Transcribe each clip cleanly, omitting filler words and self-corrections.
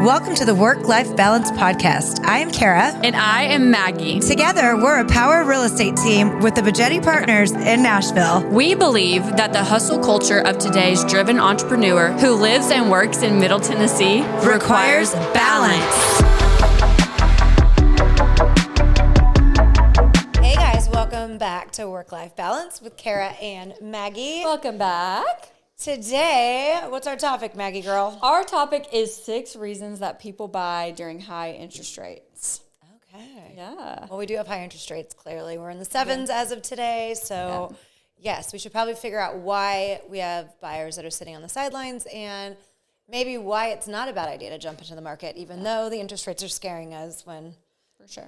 Welcome to the Work-Life Balance Podcast. I am Kara. And I am Maggie. Together, we're a power real estate team with the Maggie Partners in Nashville. We believe that the hustle culture of today's driven entrepreneur who lives and works in Middle Tennessee requires balance. Hey guys, welcome back to Work-Life Balance with Kara and Maggie. Welcome back. Today, what's our topic, Maggie girl? Our topic is 6 reasons that people buy during high interest rates. Okay. Yeah. Well, we do have high interest rates, clearly. We're in the 7s as of today. So, yes, we should probably figure out why we have buyers that are sitting on the sidelines and maybe why it's not a bad idea to jump into the market, even though the interest rates are scaring us when, For sure.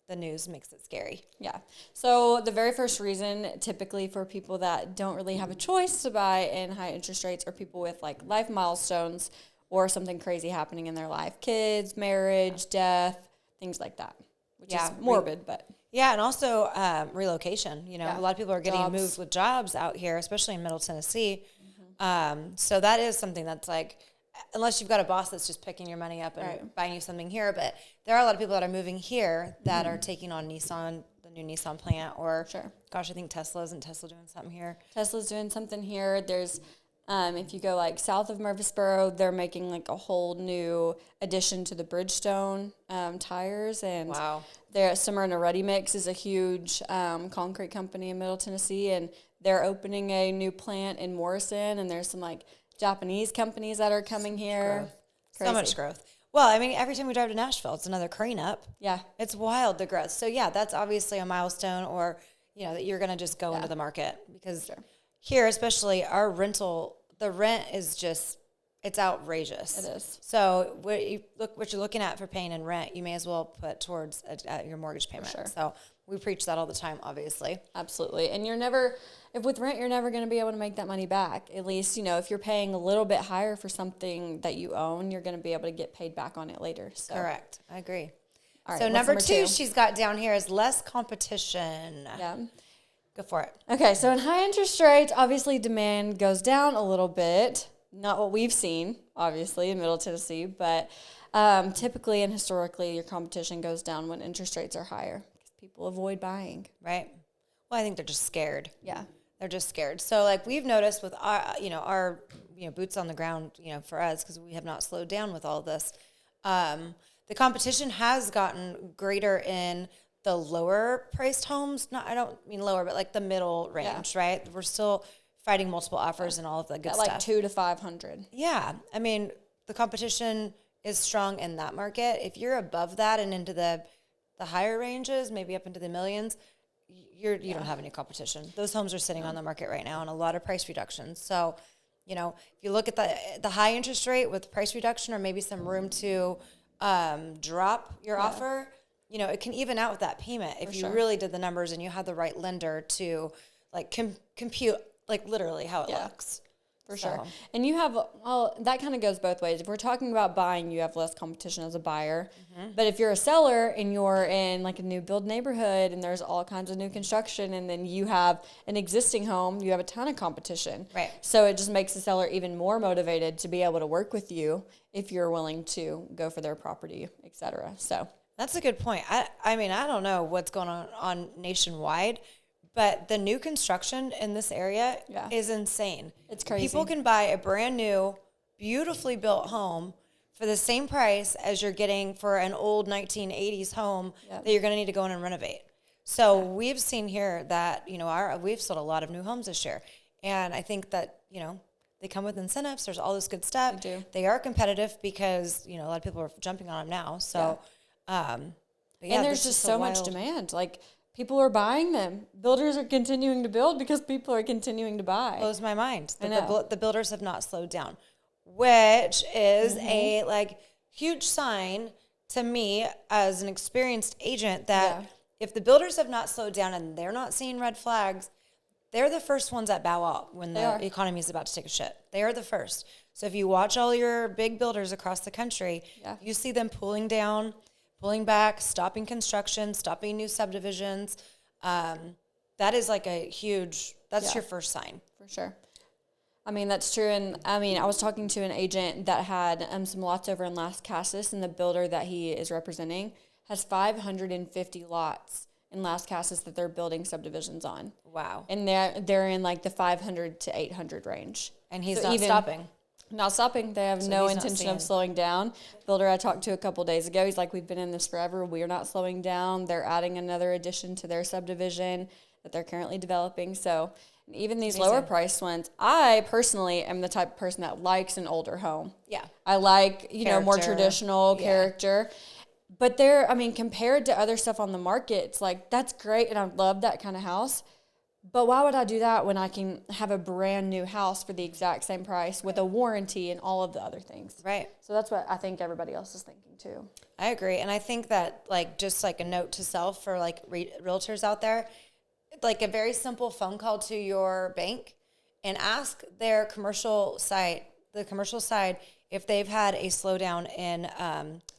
The news makes it scary. Yeah. So the very first reason typically for people that don't really have a choice to buy in high interest rates are people with like life milestones or something crazy happening in their life. Kids, marriage, death, things like that, which is morbid, but. Yeah, and also relocation. You know, a lot of people are getting moved with jobs out here, especially in Middle Tennessee. Mm-hmm. So that is something that's like, unless you've got a boss that's just picking your money up and buying you something here. But there are a lot of people that are moving here that are taking on Nissan, the new Nissan plant, or gosh, I think isn't Tesla doing something here? Tesla's doing something here. There's, if you go like south of Murfreesboro, they're making like a whole new addition to the Bridgestone tires. And there, Smyrna Ready Mix is a huge concrete company in Middle Tennessee, and they're opening a new plant in Morrison. And there's some like Japanese companies that are coming here. So much growth. Well, I mean, every time we drive to Nashville, it's another crane up. Yeah. It's wild, the growth. So, yeah, that's obviously a milestone, or, you know, that you're going to just go into the market. Because here, especially our rental, the rent is just, it's outrageous. It is. So, what you're looking at for paying in rent, you may as well put towards your mortgage payment. For sure. So, we preach that all the time, obviously. Absolutely. And with rent, you're never going to be able to make that money back. At least, you know, if you're paying a little bit higher for something that you own, you're going to be able to get paid back on it later. So. Correct. I agree. All right, so number two she's got down here is less competition. Yeah. Go for it. Okay. So in high interest rates, obviously demand goes down a little bit. Not what we've seen, obviously, in Middle Tennessee, but typically and historically, your competition goes down when interest rates are higher. People avoid buying. Right. Well, I think they're just scared. Yeah. They're just scared. So, like, we've noticed with our boots on the ground, for us, because we have not slowed down with all of this, the competition has gotten greater in the lower priced homes. I don't mean lower, but like the middle range, right? We're still fighting multiple offers and all of that good stuff. Like 200 to 500. Yeah. I mean, the competition is strong in that market. If you're above that and into the higher ranges, maybe up into the millions, you don't have any competition. Those homes are sitting on the market right now and a lot of price reductions. So, if you look at the high interest rate with price reduction or maybe some room to drop your offer, it can even out with that payment if you really did the numbers and you had the right lender to like compute like literally how it looks. For sure. And you have, that kind of goes both ways. If we're talking about buying, you have less competition as a buyer. Mm-hmm. But if you're a seller and you're in like a new build neighborhood and there's all kinds of new construction and then you have an existing home, you have a ton of competition. Right. So it just makes the seller even more motivated to be able to work with you if you're willing to go for their property, et cetera. So that's a good point. I mean, I don't know what's going on nationwide, but the new construction in this area is insane. It's crazy. People can buy a brand new, beautifully built home for the same price as you're getting for an old 1980s home that you're going to need to go in and renovate. So we've seen here that, we've sold a lot of new homes this year. And I think that, they come with incentives. There's all this good stuff. They do. They are competitive because, a lot of people are jumping on them now. So, and there's just so much demand. Like, people are buying them. Builders are continuing to build because people are continuing to buy. Blows my mind. The builders have not slowed down, which is a huge sign to me as an experienced agent that if the builders have not slowed down and they're not seeing red flags, they're the first ones that bow out when the economy is about to take a shit. They are the first. So if you watch all your big builders across the country, you see them pulling back, stopping construction, stopping new subdivisions. That is like a huge, that's your first sign. For sure. I mean, that's true. And I mean, I was talking to an agent that had some lots over in Las Casas, and the builder that he is representing has 550 lots in Las Casas that they're building subdivisions on. Wow. And they're in like the 500 to 800 range. And he's not stopping. Not stopping. They have no intention of slowing down. Builder I talked to a couple days ago, he's like, we've been in this forever. We are not slowing down. They're adding another addition to their subdivision that they're currently developing. So even these lower priced ones, I personally am the type of person that likes an older home. Yeah. I like, more traditional character. But compared to other stuff on the market, it's like, that's great. And I love that kind of house. But why would I do that when I can have a brand new house for the exact same price with a warranty and all of the other things? Right. So that's what I think everybody else is thinking too. I agree. And I think that just a note to self for realtors out there, a very simple phone call to your bank and ask their commercial side, if they've had a slowdown in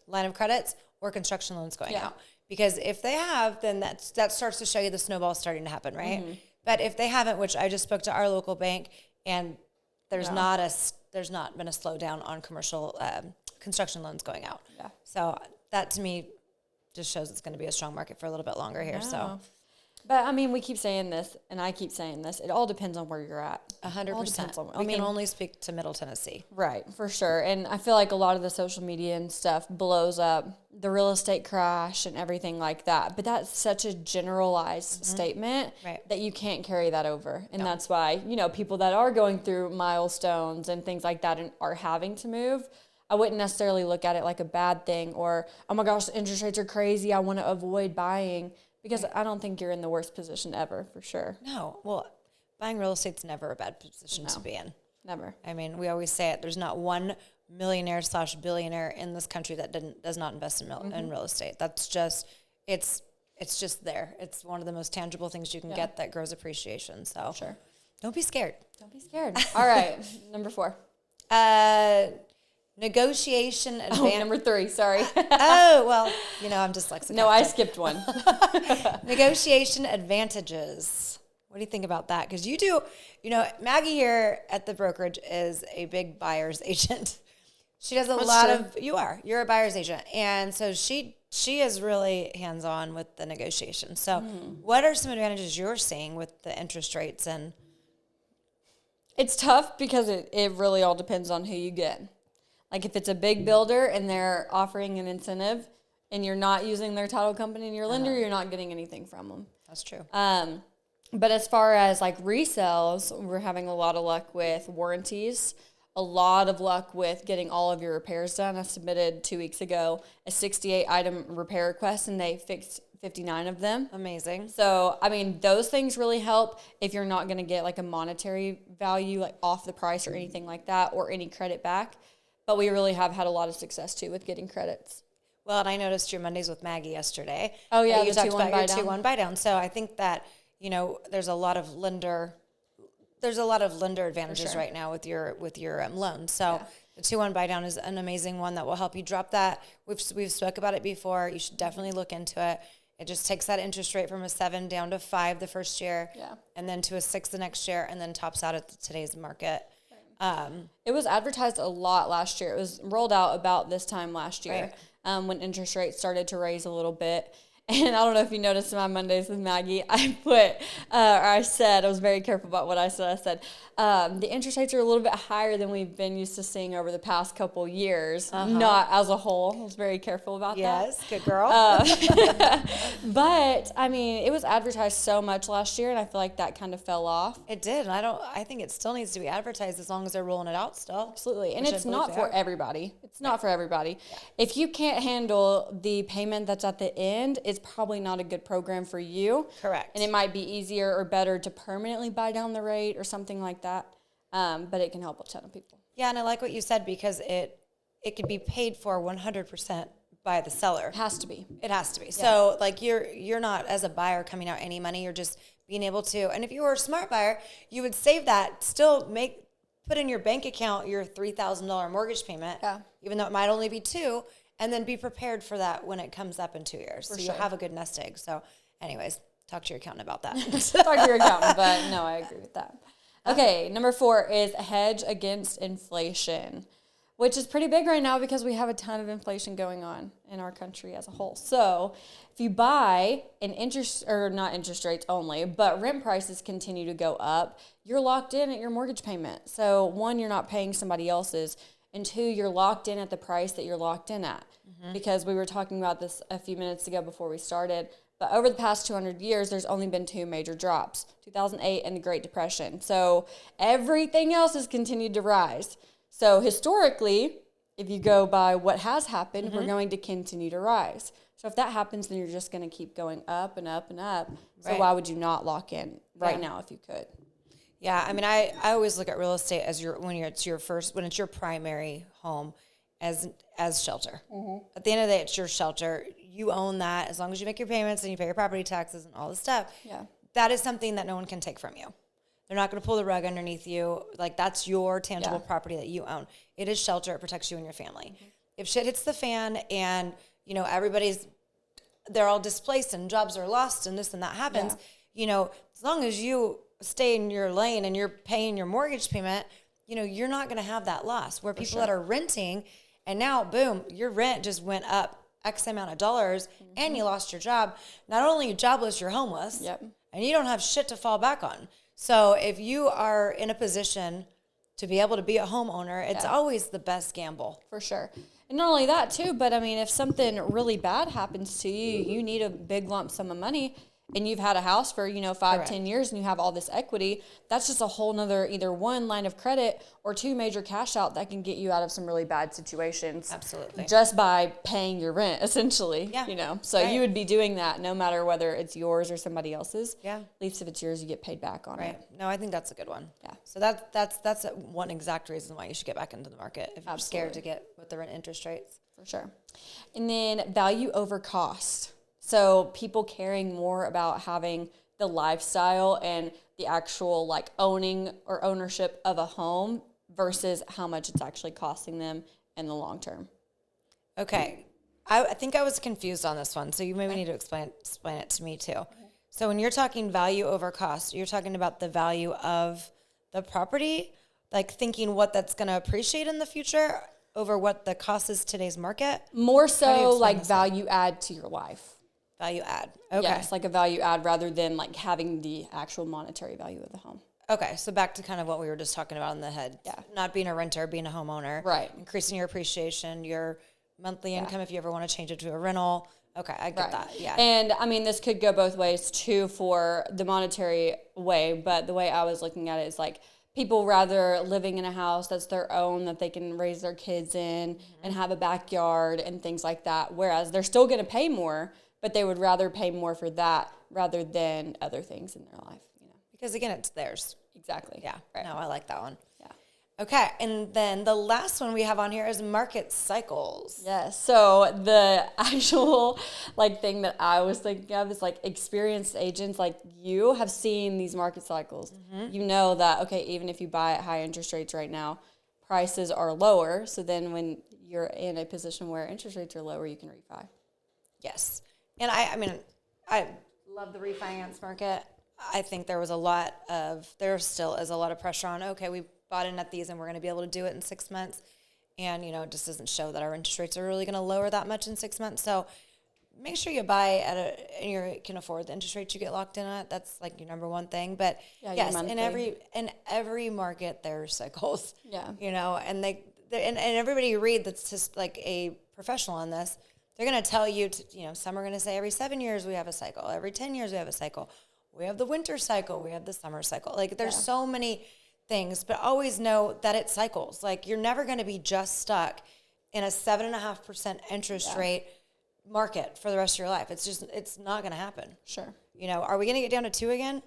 line of credits or construction loans going out. Because if they have, then that starts to show you the snowball starting to happen, right? Mm-hmm. But if they haven't, which I just spoke to our local bank, and there's not been a slowdown on commercial construction loans going out. Yeah. So that to me just shows it's going to be a strong market for a little bit longer here. So. But, we keep saying this, and I keep saying this. It all depends on where you're at. 100%. We can only speak to Middle Tennessee. Right, for sure. And I feel like a lot of the social media and stuff blows up the real estate crash and everything like that. But that's such a generalized statement that you can't carry that over. And that's why, people that are going through milestones and things like that and are having to move, I wouldn't necessarily look at it like a bad thing or, oh my gosh, the interest rates are crazy, I want to avoid buying. Because I don't think you're in the worst position ever, for sure. No. Well, buying real estate's never a bad position to be in. Never. We always say it. There's not one millionaire/billionaire in this country that does not invest in real estate. That's just, it's just there. It's one of the most tangible things you can get that grows appreciation. So don't be scared. Don't be scared. All right. Number 4. Negotiation advantage. Oh, number 3, sorry. Oh, well, I'm dyslexic. No, I skipped one. Negotiation advantages. What do you think about that? Because you do, Maggie here at the brokerage is a big buyer's agent. She does you're a buyer's agent. And so she is really hands-on with the negotiation. So what are some advantages you're seeing with the interest rates? And it's tough because it really all depends on who you get. Like if it's a big builder and they're offering an incentive and you're not using their title company and your lender, you're not getting anything from them. That's true. But as far as resales, we're having a lot of luck with warranties, a lot of luck with getting all of your repairs done. I submitted 2 weeks ago a 68-item repair request and they fixed 59 of them. Amazing. So, those things really help if you're not going to get a monetary value off the price or anything like that or any credit back. But we really have had a lot of success, too, with getting credits. Well, and I noticed your Mondays with Maggie yesterday. Oh, yeah, you talked about your 2-1 buy down. So I think that, there's a lot of lender advantages right now with your loan. So the 2-1 buy down is an amazing one that will help you drop that. We've spoke about it before. You should definitely look into it. It just takes that interest rate from a 7 down to 5 the first year, and then to a 6 the next year, and then tops out at today's market. It was advertised a lot last year. It was rolled out about this time last year when interest rates started to raise a little bit. And I don't know if you noticed in my Mondays with Maggie, I was very careful about what I said. I said, the interest rates are a little bit higher than we've been used to seeing over the past couple years, not as a whole. I was very careful about that. Yes, good girl. But, it was advertised so much last year, and I feel like that kind of fell off. It did, and I think it still needs to be advertised as long as they're rolling it out still. Absolutely, and it's not for everybody. It's not for everybody. Yeah. If you can't handle the payment that's at the end, it's probably not a good program for you. Correct. And it might be easier or better to permanently buy down the rate or something like that. But it can help a ton of people. Yeah, and I like what you said because it could be paid for 100% by the seller. It has to be. It has to be. Yeah. So you're not as a buyer coming out any money. You're just being able to. And if you were a smart buyer, you would save that. Still put in your bank account your $3,000 mortgage payment. Yeah. Even though it might only be $2,000. And then be prepared for that when it comes up in 2 years. So you'll have a good nest egg. So anyways, talk to your accountant about that. Talk to your accountant, but no, I agree with that. Okay, number 4 is hedge against inflation, which is pretty big right now because we have a ton of inflation going on in our country as a whole. So if you buy not interest rates only, but rent prices continue to go up, you're locked in at your mortgage payment. So 1, you're not paying somebody else's, and 2, you're locked in at the price that you're locked in at. Because we were talking about this a few minutes ago before we started, but over the past 200 years, there's only been 2 major drops, 2008 and the Great Depression. So everything else has continued to rise. So historically, if you go by what has happened, we're going to continue to rise. So if that happens, then you're just going to keep going up and up and up. So why would you not lock in right now if you could? Yeah, I mean, I always look at real estate as when it's your primary home as shelter. At the end of the day, it's your shelter. You own that as long as you make your payments and you pay your property taxes and all this stuff. Yeah, that is something that no one can take from you. They're not going to pull the rug underneath you. Like, that's your tangible property that you own. It is shelter. It protects you and your family. If shit hits the fan and, they're all displaced and jobs are lost and this and that happens, as long as you stay in your lane and you're paying your mortgage payment, you're not going to have that loss. Where people that are renting and now, boom, your rent just went up X amount of dollars and you lost your job. Not only are you jobless, you're homeless. And you don't have shit to fall back on. So if you are in a position to be able to be a homeowner, it's always the best gamble. For sure. And not only that too, but I mean, if something really bad happens to you, you need a big lump sum of money, and you've had a house for, 5-10 years and you have all this equity, that's just a whole nother either 1 line of credit or 2 major cash out that can get you out of some really bad situations. Absolutely. Just by paying your rent, essentially. So you would be doing that no matter whether it's yours or somebody else's. At least if it's yours, you get paid back on it. No, I think that's a good one. So that's one exact reason why you should get back into the market if you're scared to get with the rent interest rates. For sure. And then value over cost. So people caring more about having the lifestyle and the actual owning or ownership of a home versus how much it's actually costing them in the long term. Okay. I think I was confused on this one, so you maybe need to explain it to me too. So when you're talking value over cost, you're talking about the value of the property, thinking what that's going to appreciate in the future over what the cost is today's market? More so value add to your life. Value add. Okay. Yes, a value add rather than having the actual monetary value of the home. Okay, so back to kind of what we were just talking about in the head. Not being a renter, being a homeowner. Right. Increasing your appreciation, your monthly income if you ever want to change it to a rental. Okay, I get that. Yeah. And I mean, this could go both ways too for the monetary way, but the way I was looking at it is people rather living in a house that's their own, that they can raise their kids in and have a backyard and things like that. Whereas they're still going to pay more, but they would rather pay more for that rather than other things in their life, Because again, it's theirs. Exactly. Yeah. Right. No, I like that one. Yeah. Okay. And then the last one we have on here is market cycles. Yes. So the actual thing that I was thinking of is experienced agents you have seen these market cycles. You know that, okay, even if you buy at high interest rates right now, prices are lower. So then when you're in a position where interest rates are lower, you can refi. Yes. And I love the refinance market. I think there still is a lot of pressure on, okay, we bought in at these and we're going to be able to do it in 6 months. And, it just doesn't show that our interest rates are really going to lower that much in 6 months. So make sure you buy and you can afford the interest rate you get locked in at. That's your number one thing. But yes, in every market, there are cycles. Yeah. And and everybody you read that's just a professional on this, they're going to tell you, some are going to say every 7 years we have a cycle. Every 10 years we have a cycle. We have the winter cycle. We have the summer cycle. There's so many things, but always know that it cycles. You're never going to be just stuck in a 7.5% interest rate market for the rest of your life. It's not going to happen. Sure. Are we going to get down to 2 again?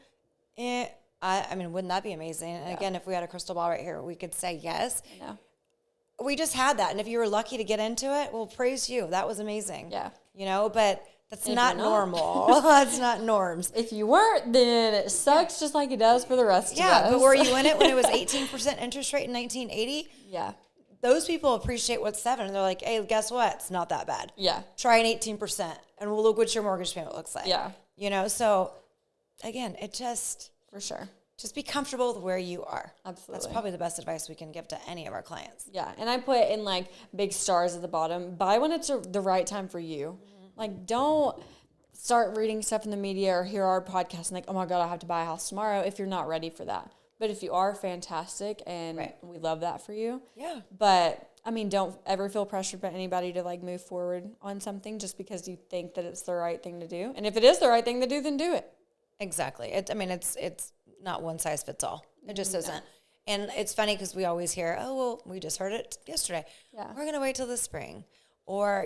Wouldn't that be amazing? And again, if we had a crystal ball right here, we could say yes. Yeah. We just had that. And if you were lucky to get into it, well, praise you. That was amazing. Yeah. But that's not normal. That's not norms. If you weren't, then it sucks just like it does for the rest of us. Yeah, but were you in it when it was 18% interest rate in 1980? Yeah. Those people appreciate what's 7. They're like, hey, guess what? It's not that bad. Yeah. Try an 18%, and we'll look what your mortgage payment looks like. Yeah. So, again, it just... For sure. just be comfortable with where you are. Absolutely. That's probably the best advice we can give to any of our clients. Yeah. And I put in like big stars at the bottom. Buy when it's the right time for you. Like, don't start reading stuff in the media or hear our podcast and like, oh my God, I have to buy a house tomorrow if you're not ready for that. But if you are, fantastic, and we love that for you. Yeah. But, I mean, don't ever feel pressured by anybody to, like, move forward on something just because you think that it's the right thing to do. And if it is the right thing to do, then do it. Exactly. It's not one size fits all. It just isn't. And it's funny because we always hear, oh, well, we just heard it yesterday. Yeah. We're going to wait till the spring. Or,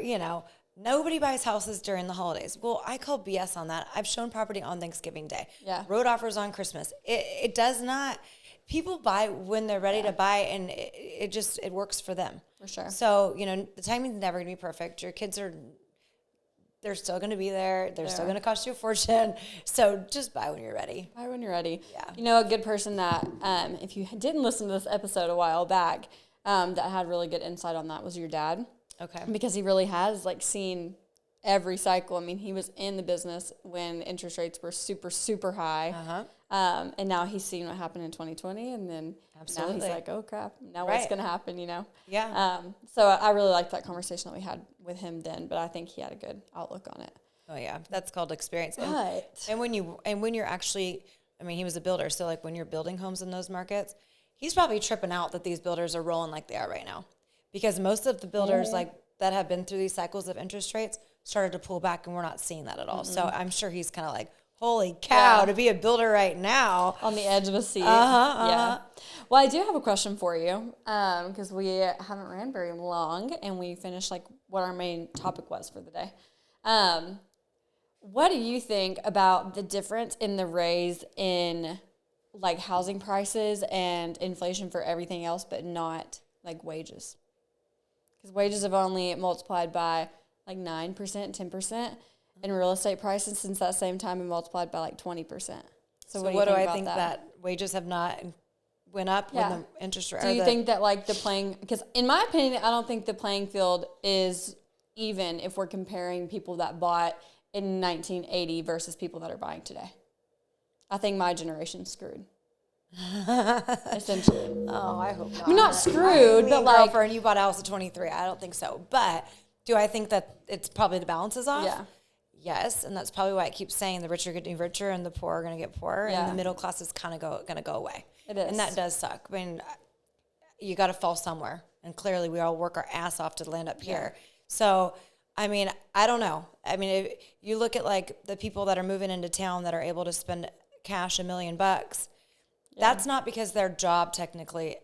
nobody buys houses during the holidays. Well, I call BS on that. I've shown property on Thanksgiving Day. Yeah. Road offers on Christmas. It does not. People buy when they're ready to buy, and it works for them. For sure. So, the timing's never going to be perfect. Your kids they're still going to be there. They're still going to cost you a fortune. So just buy when you're ready. Buy when you're ready. Yeah. A good person that, if you didn't listen to this episode a while back, that had really good insight on that was your dad. Okay. Because he really has, like, seen every cycle. I mean, he was in the business when interest rates were super, super high. Uh-huh. And now he's seen what happened in 2020. And then Absolutely. now he's like, oh, crap. Now what's going to happen, Yeah. So I really liked that conversation that we had with him then. But I think he had a good outlook on it. Oh, yeah. That's called experience. But. And when you're actually, he was a builder. So, like, when you're building homes in those markets, he's probably tripping out that these builders are rolling like they are right now. Because most of the builders that have been through these cycles of interest rates started to pull back, and we're not seeing that at all. So I'm sure he's kind of like, holy cow, to be a builder right now. On the edge of a seat. Yeah. Well, I do have a question for you because we haven't ran very long, and we finished like what our main topic was for the day. What do you think about the difference in the raise in like housing prices and inflation for everything else, but not like wages? Because wages have only multiplied by like 9%, 10%, and real estate prices since that same time have multiplied by like 20%. So what do I think that wages have not went up when the interest rate? Do you think that like the playing, because in my opinion, I don't think the playing field is even if we're comparing people that bought in 1980 versus people that are buying today. I think my generation's screwed. Essentially. Oh, I hope not. I mean, not screwed, but like... Girlfriend, you bought a house at 23. I don't think so. But do I think that it's probably the balance is off? Yeah. Yes, and that's probably why it keeps saying the rich are getting richer and the poor are going to get poorer, and the middle class is kind of going to go away. It is. And that does suck. I mean, you got to fall somewhere, and clearly we all work our ass off to land up here. So, I mean, I don't know. I mean, if you look at like the people that are moving into town that are able to spend cash $1 million, that's not because their job technically,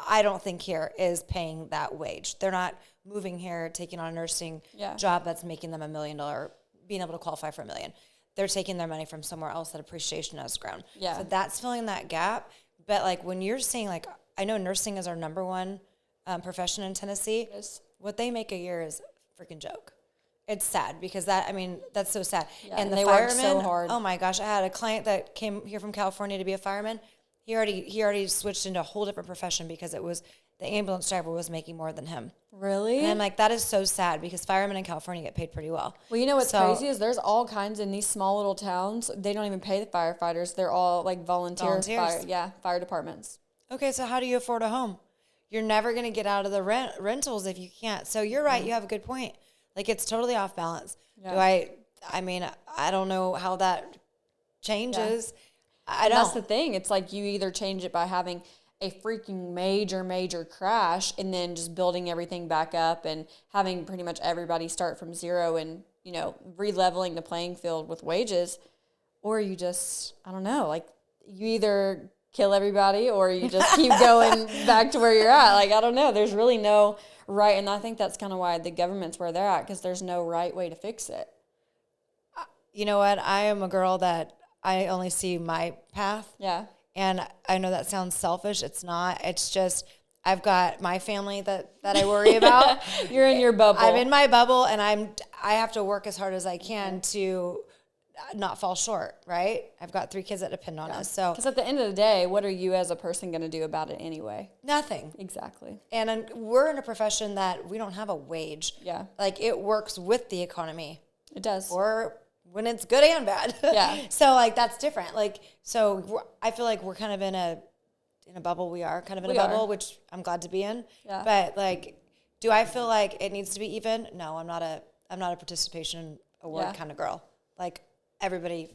I don't think here is paying that wage. They're not moving here, taking on a nursing job that's making them $1 million, being able to qualify for $1 million. They're taking their money from somewhere else that appreciation has grown. Yeah. So that's filling that gap. But like when you're seeing, like, I know nursing is our number one profession in Tennessee. Yes. What they make a year is a freaking joke. It's sad because that's so sad. Yeah, and the they firemen, work so hard. Oh my gosh, I had a client that came here from California to be a fireman. He already switched into a whole different profession because it was the ambulance driver was making more than him. Really? And I'm like, that is so sad because firemen in California get paid pretty well. Well, you know what's crazy is there's all kinds in these small little towns. They don't even pay the firefighters. They're all like volunteers. Fire departments. Okay, so how do you afford a home? You're never going to get out of the rentals if you can't. So you're right. You have a good point. Like, it's totally off balance. Yeah. I don't know how that changes. Yeah. I don't. That's the thing. It's like you either change it by having a freaking major crash and then just building everything back up and having pretty much everybody start from zero and, re-leveling the playing field with wages, or you just, I don't know, like you either kill everybody or you just keep going back to where you're at. Like, I don't know. There's really no right. And I think that's kind of why the government's where they're at, because there's no right way to fix it. You know what? I am a girl that I only see my path. Yeah. And I know that sounds selfish. It's not. It's just I've got my family that I worry about. You're in your bubble. I'm in my bubble, and I have to work as hard as I can to not fall short, right? I've got 3 kids that depend on us. So, because at the end of the day, what are you as a person going to do about it anyway? Nothing. Exactly. And we're in a profession that we don't have a wage. Yeah. Like, it works with the economy. It does. Or when it's good and bad. Yeah. So like that's different. Like I feel like we're kind of in a bubble. We are kind of in a bubble, which I'm glad to be in. Yeah. But like, do I feel like it needs to be even? No, I'm not a participation award kind of girl. Like everybody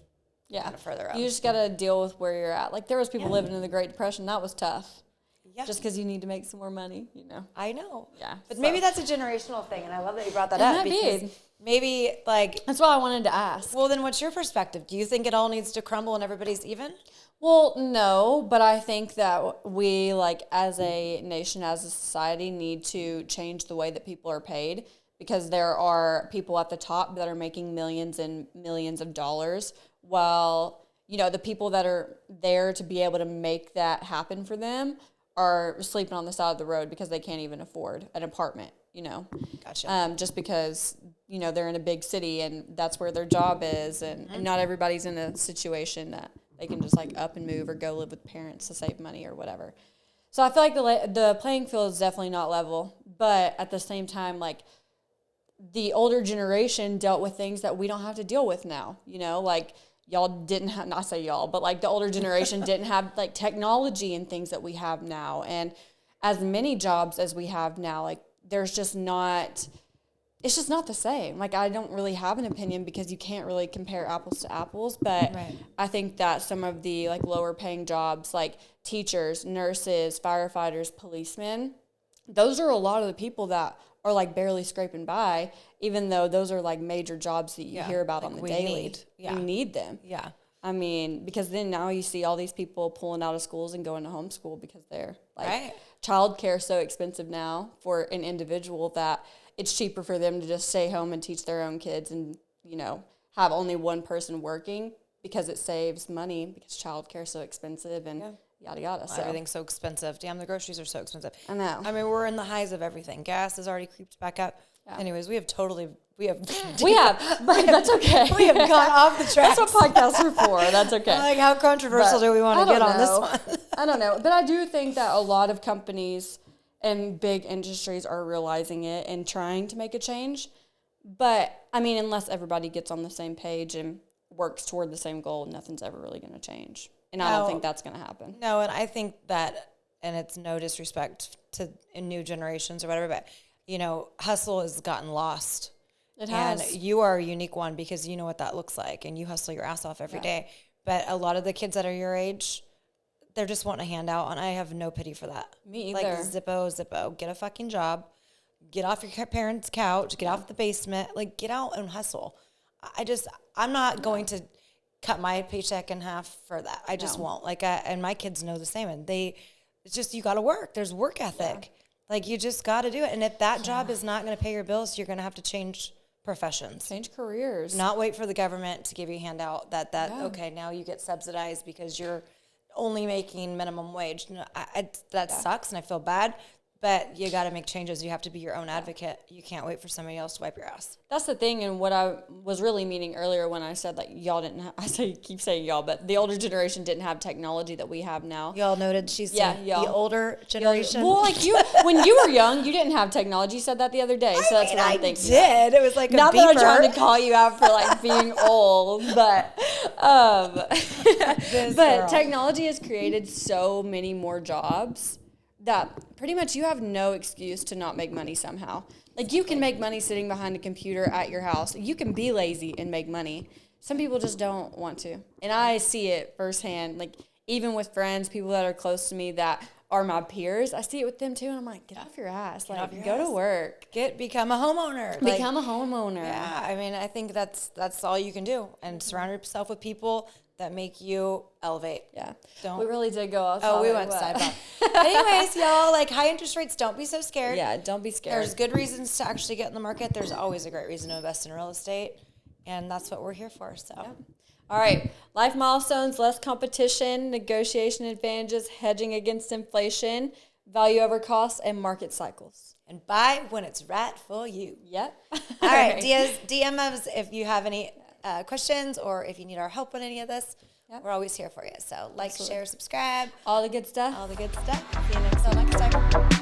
kind of further up. You just got to deal with where you're at. Like there was people living in the Great Depression. That was tough. Yeah. Just because you need to make some more money, you know. I know. Yeah. But maybe that's a generational thing, and I love that you brought that up. Because maybe, like... That's why I wanted to ask. Well, then what's your perspective? Do you think it all needs to crumble and everybody's even? Well, no, but I think that we, like, as a nation, as a society, need to change the way that people are paid, because there are people at the top that are making millions and millions of dollars, while, you know, the people that are there to be able to make that happen for them are sleeping on the side of the road because they can't even afford an apartment, you know. Gotcha. Just because, you know, they're in a big city and that's where their job is, and not everybody's in a situation that they can just like up and move or go live with parents to save money or whatever. So I feel like the playing field is definitely not level, but at the same time, like the older generation dealt with things that we don't have to deal with now, you know, like y'all didn't have, not say y'all, but like the older generation didn't have like technology and things that we have now. And as many jobs as we have now, like there's just not, it's just not the same. Like I don't really have an opinion because you can't really compare apples to apples. But I think that some of the like lower paying jobs like teachers, nurses, firefighters, policemen, those are a lot of the people that are like barely scraping by, even though those are like major jobs that you hear about like on the daily. We need them. Yeah. I mean, because then now you see all these people pulling out of schools and going to homeschool because they're like childcare is so expensive now for an individual that it's cheaper for them to just stay home and teach their own kids and, you know, have only one person working because it saves money because childcare is so expensive and yada yada. So everything's so expensive. Damn, the groceries are so expensive. I know. I mean, we're in the highs of everything. Gas has already creeped back up. Yeah. Anyways, but that's okay. We have gone off the tracks. That's what podcasts are for. That's okay. Like, how controversial do we want to get on this one? I don't know. But I do think that a lot of companies and big industries are realizing it and trying to make a change. But, I mean, unless everybody gets on the same page and works toward the same goal, nothing's ever really going to change. And I don't think that's going to happen. No, and I think that, and it's no disrespect to new generations or whatever, but, you know, hustle has gotten lost. It has. And you are a unique one because you know what that looks like, and you hustle your ass off every day. But a lot of the kids that are your age, they're just wanting a handout, and I have no pity for that. Me either. Like, Zippo, get a fucking job, get off your parents' couch, get off the basement, like, get out and hustle. I'm not going to cut my paycheck in half for that. I just won't. Like, and my kids know the same, and it's just, you got to work. There's work ethic. Yeah. Like, you just got to do it. And if that job is not going to pay your bills, you're going to have to change professions. Change careers. Not wait for the government to give you a handout okay, now you get subsidized because you're only making minimum wage. No, that sucks, and I feel bad. But you got to make changes. You have to be your own advocate. You can't wait for somebody else to wipe your ass. That's the thing, and what I was really meaning earlier when I said, like, y'all didn't have, keep saying y'all, but the older generation didn't have technology that we have now. Y'all noted she's the older generation. Well, like, when you were young, you didn't have technology. You said that the other day, so that's what I'm thinking. I did. It was like not a beeper. That I'm trying to call you out for, like, being old, but technology has created so many more jobs that pretty much you have no excuse to not make money somehow. Like, you can make money sitting behind a computer at your house. You can be lazy and make money. Some people just don't want to. And I see it firsthand. Like, even with friends, people that are close to me that are my peers, I see it with them too. And I'm like, get off your ass. Like, go to work. Become a homeowner. Become a homeowner. Yeah, I mean, I think that's all you can do. And surround yourself with people that make you elevate. Yeah. We really did go off. Oh, we went sidebar. Anyways, y'all, like, high interest rates, don't be so scared. Yeah, don't be scared. There's good reasons to actually get in the market. There's always a great reason to invest in real estate. And that's what we're here for. So, All right. Life milestones, less competition, negotiation advantages, hedging against inflation, value over cost, and market cycles. And buy when it's right for you. Yep. All right. DM us if you have any questions or if you need our help with any of this. We're always here for you. So share, subscribe. All the good stuff. See you next time.